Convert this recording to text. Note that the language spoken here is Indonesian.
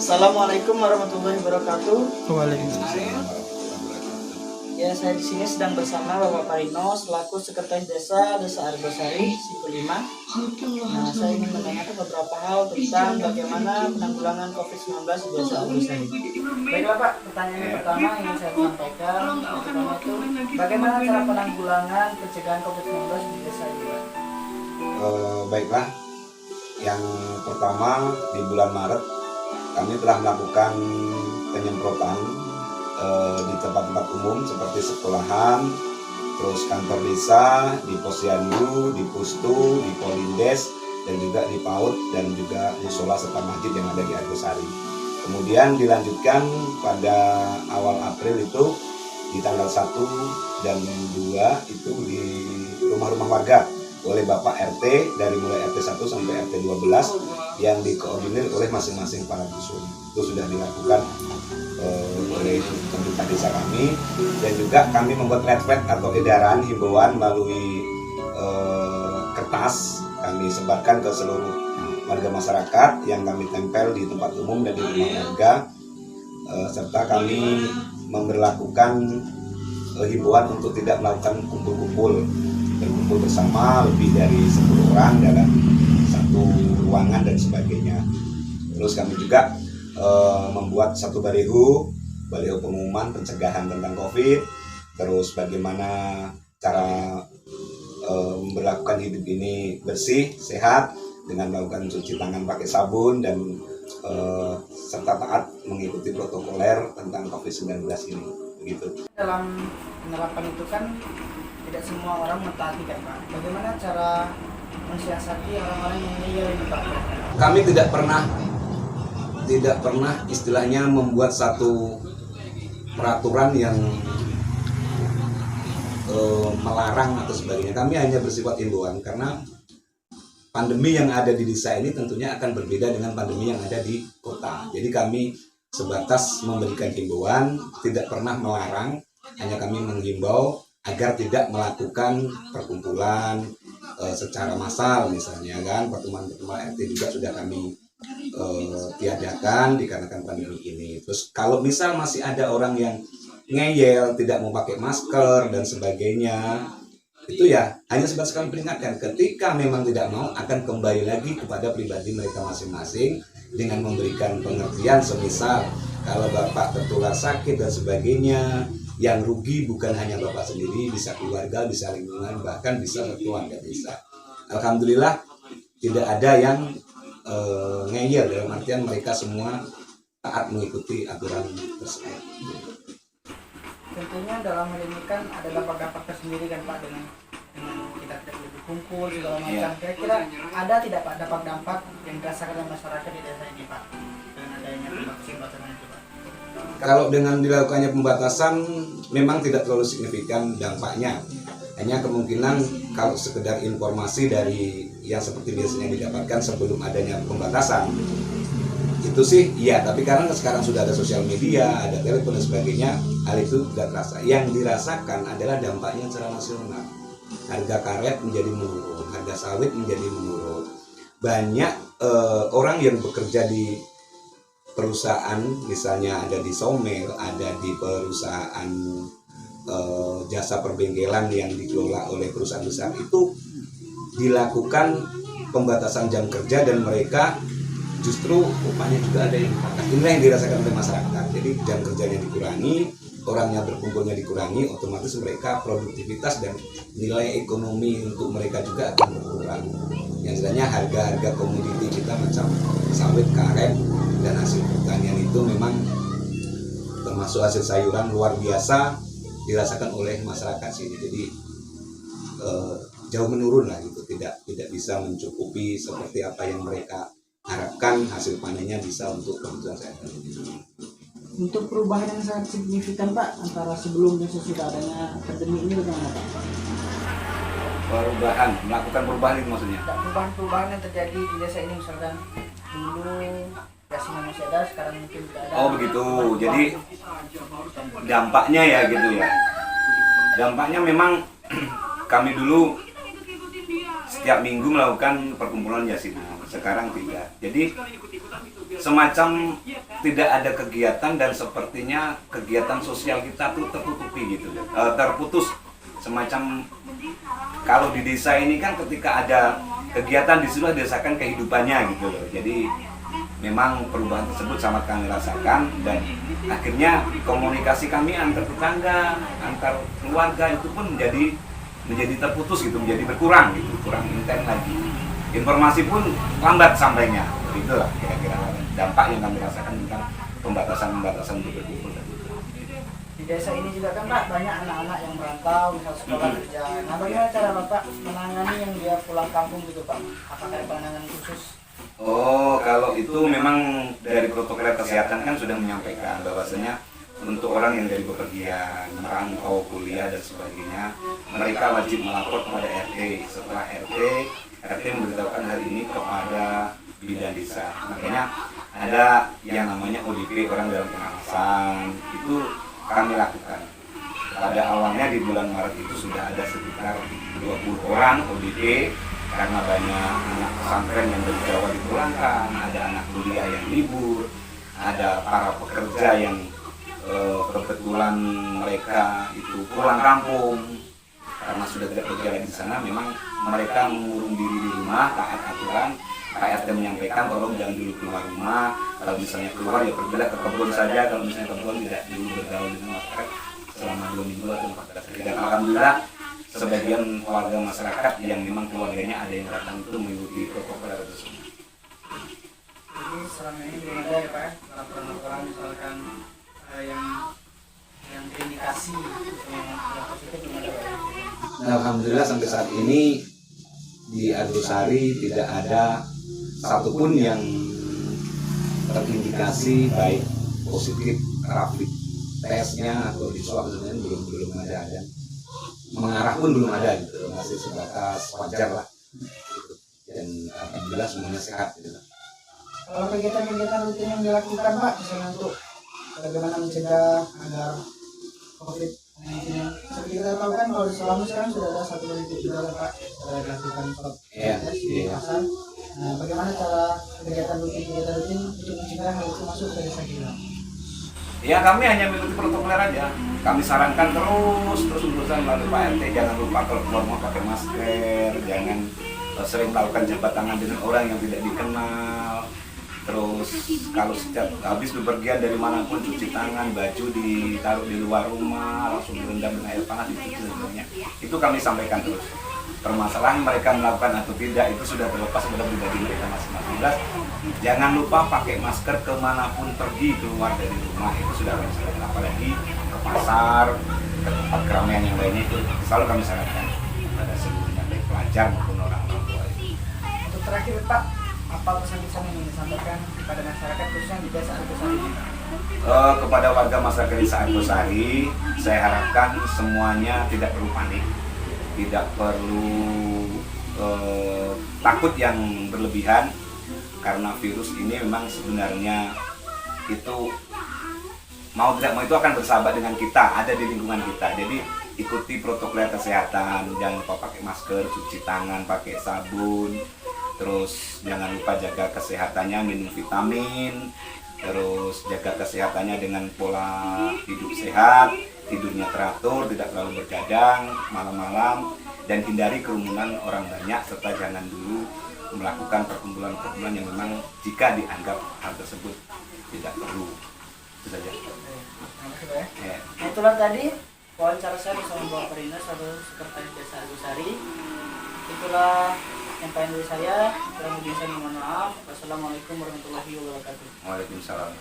Assalamualaikum warahmatullahi wabarakatuh. Waalaikumsalam. Ya, saya di sini sedang bersama Bapak Parino selaku Sekretaris Desa Argosari, Siku 5. Nah, saya ingin menanyakan beberapa hal tentang bagaimana penanggulangan COVID-19 di Desa Argosari. Baiklah Pak, pertanyaan pertama yang ingin saya sampaikan pertama itu bagaimana cara penanggulangan pencegahan COVID-19 di desa ini, Pak? Baiklah, yang pertama di bulan Maret kami telah melakukan penyemprotan di tempat-tempat umum seperti sekolahan, terus kantor desa, di posyandu, di pustu, di polindes, dan juga di PAUD dan juga musola serta masjid yang ada di Argosari. Kemudian dilanjutkan pada awal April itu di tanggal 1 dan 2 itu di rumah-rumah warga oleh Bapak RT dari mulai RT 1 sampai RT 12 yang dikoordinir oleh masing-masing para dusun. Itu sudah dilakukan oleh pemerintah desa kami, dan juga kami membuat leaflet atau edaran himbauan melalui kertas kami sebarkan ke seluruh warga masyarakat yang kami tempel di tempat umum dan di rumah warga, serta kami memberlakukan himbauan untuk tidak melakukan berkumpul bersama lebih dari 10 orang dalam satu ruangan dan sebagainya. Terus kami juga membuat satu baliho pengumuman pencegahan tentang COVID, terus bagaimana cara memperlakukan hidup ini bersih, sehat dengan melakukan cuci tangan pakai sabun dan serta taat mengikuti protokoler tentang COVID-19 ini. Begitu. Dalam penerapan itu kan tidak semua orang mentaati kan Pak. Bagaimana cara mensiasati orang-orang yang ngeyel ini Pak? Kami tidak pernah istilahnya membuat satu peraturan yang melarang atau sebagainya. Kami hanya bersifat himbauan karena pandemi yang ada di desa ini tentunya akan berbeda dengan pandemi yang ada di kota. Jadi kami sebatas memberikan himbauan, tidak pernah melarang, hanya kami menghimbau agar tidak melakukan perkumpulan secara massal misalnya kan. Pertemuan-pertemuan RT juga sudah kami tiadakan dikarenakan pandemi ini. Terus kalau misal masih ada orang yang ngeyel, tidak mau pakai masker dan sebagainya, itu ya hanya sebatas kami peringatkan. Ketika memang tidak mau, akan kembali lagi kepada pribadi mereka masing-masing dengan memberikan pengertian, semisal kalau Bapak tertular sakit dan sebagainya, yang rugi bukan hanya Bapak sendiri, bisa keluarga, bisa lingkungan, bahkan bisa keluarga desa. Alhamdulillah tidak ada yang ngeyel, dalam artian mereka semua taat mengikuti aturan tersebut. Tentunya dalam hal ini kan ada dampak-dampak tersendiri kan Pak dengan kita tidak boleh berkumpul segala macam. Kira-kira ada tidak Pak dampak-dampak yang dirasakan oleh masyarakat di desa ini Pak dengan adanya pembatasan itu Pak? Kalau dengan dilakukannya pembatasan memang tidak terlalu signifikan dampaknya. Hanya kemungkinan kalau sekedar informasi dari yang seperti biasanya didapatkan sebelum adanya pembatasan, itu sih iya, tapi karena sekarang sudah ada sosial media, ada telepon dan sebagainya, hal itu tidak terasa. Yang dirasakan adalah dampaknya secara nasional. Harga karet menjadi menurun, harga sawit menjadi menurun. Banyak orang yang bekerja di perusahaan, misalnya ada di somel, ada di perusahaan jasa perbengkelan yang dikelola oleh perusahaan besar, itu dilakukan pembatasan jam kerja dan mereka justru upahnya juga ada yang dipangkas. Inilah yang dirasakan oleh masyarakat. Jadi jam kerjanya dikurangi, orangnya berkumpulnya dikurangi, otomatis mereka produktivitas dan nilai ekonomi untuk mereka juga akan berkurang. Yang istilahnya harga-harga komoditi kita macam sawit, karet, dan hasil pertanian itu memang termasuk hasil sayuran luar biasa dirasakan oleh masyarakat sini. Jadi jauh menurun lah gitu, tidak bisa mencukupi seperti apa yang mereka harapkan hasil panennya bisa untuk kebutuhan sehari-hari. Untuk perubahan yang sangat signifikan Pak antara sebelum dan sesudah adanya pandemi ini bagaimana Pak? Melakukan perubahan itu maksudnya? Perubahan yang terjadi di desa ini misalkan dulu Yasmin masih ada, sekarang mungkin tidak ada. Oh begitu, jadi dampaknya ya gitu ya. Dampaknya memang kami dulu setiap minggu melakukan perkumpulan Yasinan. Sekarang tidak. Jadi semacam tidak ada kegiatan dan sepertinya kegiatan sosial kita tuh tertutupi gitu, terputus. Semacam kalau di desa ini kan ketika ada kegiatan di situ dirasakan kehidupannya gitu loh. Jadi memang perubahan tersebut sangat kami rasakan dan akhirnya komunikasi kami antar tetangga, antar keluarga itu pun menjadi terputus gitu, menjadi berkurang gitu, kurang intens lagi. Informasi pun lambat sampainya. Itulah kira-kira dampak yang kami rasakan tentang pembatasan untuk berkumpul. Di desa ini juga kan Pak banyak anak-anak yang merantau, misal sekolah kerja. Nah bagaimana cara Bapak menangani yang dia pulang kampung gitu Pak? Apakah ada pandangan khusus? Oh, kalau itu memang dari protokol kesehatan kan sudah menyampaikan bahwasanya untuk orang yang dari bepergian, merantau, kuliah dan sebagainya, mereka wajib melapor kepada RT. Setelah RT memberitahukan hal ini kepada bidan desa. Makanya ada yang namanya ODP, orang dalam pengawasan, itu kami lakukan. Pada awalnya di bulan Maret itu sudah ada sekitar 20 orang ODP karena banyak anak pesantren yang dari Jawa dipulangkan, ada anak kuliah yang libur, ada para pekerja yang kebetulan mereka itu pulang kampung karena sudah tidak bekerja di sana. Memang mereka mengurung diri di rumah, taat aturan. Pak RT menyampaikan tolong jangan dulu keluar rumah, kalau misalnya keluar ya pergilah ke kebun saja, kalau misalnya kebun tidak dulu bergaul dengan masyarakat selama 2 minggu atau 14 hari. Dan alhamdulillah sebagian warga masyarakat yang memang keluarganya ada yang datang itu mengikuti protokol tersebut. Jadi selama ini belum ada ya Pak ya, laporan-laporan misalkan yang terindikasi yang positif belum ada Pak ya? Nah, alhamdulillah sampai saat ini di Argosari tidak ada satupun yang terindikasi baik positif rapid tesnya atau di swab sebenarnya belum ada, mengarah pun belum ada gitu, masih sebatas wajar lah gitu. Dan alhamdulillah semuanya sehat gitu. Kalau kegiatan-kegiatan rutin yang dilakukan Pak misalnya untuk bagaimana mencegah agar COVID-19 seperti kita tahu kan kalau di Selama sekarang sudah ada satu titik juga Pak dilakukan swab tes di pasar. Nah, bagaimana cara kegiatan rutin untuk mencegah hal itu masuk ke desa kita? Ya kami hanya mengikuti protokoler aja. Kami sarankan terus berusaha melalui Pak RT, jangan lupa kalau keluar mau pakai masker, jangan sering melakukan jabat tangan dengan orang yang tidak dikenal. Terus kalau setiap habis bepergian dari manapun cuci tangan, baju ditaruh di luar rumah, langsung direndam dengan air panas dicuci sebenarnya. Itu kami sampaikan terus. Permasalahan mereka melakukan atau tidak itu sudah terlepas pada pribadi mereka masing-masing. Jangan lupa pakai masker kemanapun pergi keluar dari rumah, itu sudah kami sarankan. Apalagi ke pasar, ke tempat keramaian yang lainnya itu selalu kami sarankan pada seluruhnya baik pelajar maupun orang tua. Untuk terakhir Pak, apa pesan-pesan yang ingin disampaikan kepada masyarakat khususnya di desa Argosari? Kepada warga masyarakat desa Argosari, saya harapkan semuanya tidak perlu panik, tidak perlu takut yang berlebihan, karena virus ini memang sebenarnya itu mau tidak mau itu akan bersahabat dengan kita, ada di lingkungan kita. Jadi ikuti protokol kesehatan, jangan lupa pakai masker, cuci tangan pakai sabun, terus jangan lupa jaga kesehatannya, minum vitamin, terus jaga kesehatannya dengan pola hidup sehat, tidurnya teratur, tidak terlalu bergadang malam-malam, dan hindari kerumunan orang banyak, serta jangan dulu melakukan perkumpulan-perkumpulan yang memang jika dianggap hal tersebut tidak perlu. Itu saja. Ya. Itulah tadi wawancara saya bersama Bapak Parino, Sekretaris Desa Argosari. Itulah penyampaian dari saya. Kurang lebih saya mohon maaf. Wassalamualaikum warahmatullahi wabarakatuh. Waalaikumsalam.